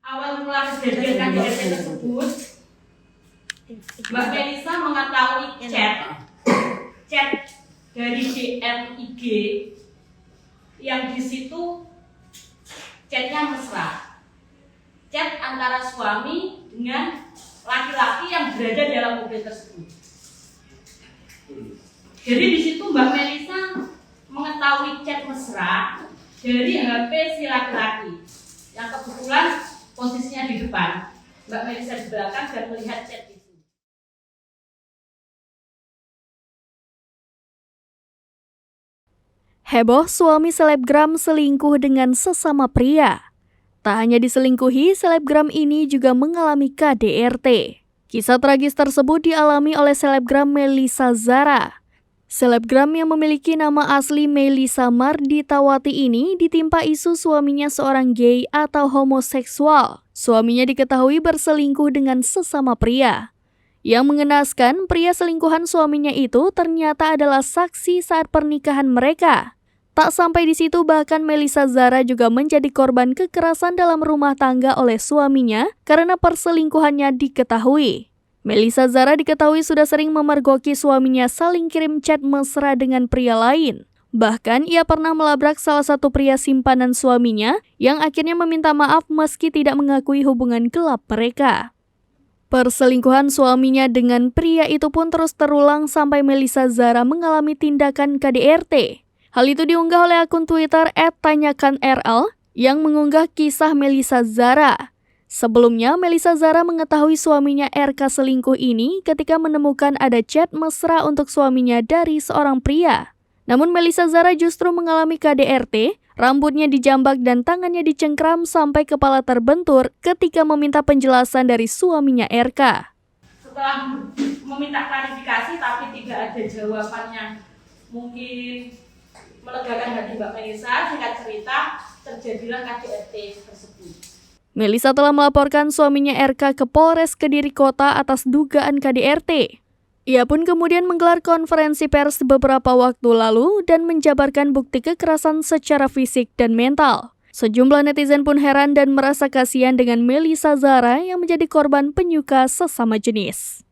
Awal mula kejadian KDRT tersebut, Mbak Melisa mengetahui chat dari DM IG yang di situ chatnya mesra, chat antara suami dengan laki-laki yang berada dalam mobil tersebut. Jadi di situ Mbak Melisa mengetahui chat mesra dari HP si laki-laki yang kebetulan posisinya di depan, Mbak Melisa di belakang dan melihat chat itu. Heboh suami selebgram selingkuh dengan sesama pria. Tak hanya diselingkuhi, selebgram ini juga mengalami KDRT. Kisah tragis tersebut dialami oleh selebgram Melisa Zara. Selebgram yang memiliki nama asli Melisa Marditawati ini ditimpa isu suaminya seorang gay atau homoseksual. Suaminya diketahui berselingkuh dengan sesama pria. Yang mengenaskan, pria selingkuhan suaminya itu ternyata adalah saksi saat pernikahan mereka. Tak sampai di situ, bahkan Melisa Zara juga menjadi korban kekerasan dalam rumah tangga oleh suaminya karena perselingkuhannya diketahui. Melisa Zara diketahui sudah sering memergoki suaminya saling kirim chat mesra dengan pria lain. Bahkan ia pernah melabrak salah satu pria simpanan suaminya yang akhirnya meminta maaf meski tidak mengakui hubungan gelap mereka. Perselingkuhan suaminya dengan pria itu pun terus terulang sampai Melisa Zara mengalami tindakan KDRT. Hal itu diunggah oleh akun Twitter @tanyakanrl yang mengunggah kisah Melisa Zara. Sebelumnya, Melisa Zara mengetahui suaminya RK selingkuh ini ketika menemukan ada chat mesra untuk suaminya dari seorang pria. Namun Melisa Zara justru mengalami KDRT, rambutnya dijambak dan tangannya dicengkram sampai kepala terbentur ketika meminta penjelasan dari suaminya RK. Setelah meminta klarifikasi tapi tidak ada jawabannya, mungkin melegakan hati Mbak Melisa, singkat cerita terjadilah KDRT tersebut. Melisa telah melaporkan suaminya RK ke Polres Kediri Kota atas dugaan KDRT. Ia pun kemudian menggelar konferensi pers beberapa waktu lalu dan menjabarkan bukti kekerasan secara fisik dan mental. Sejumlah netizen pun heran dan merasa kasihan dengan Melisa Zara yang menjadi korban penyuka sesama jenis.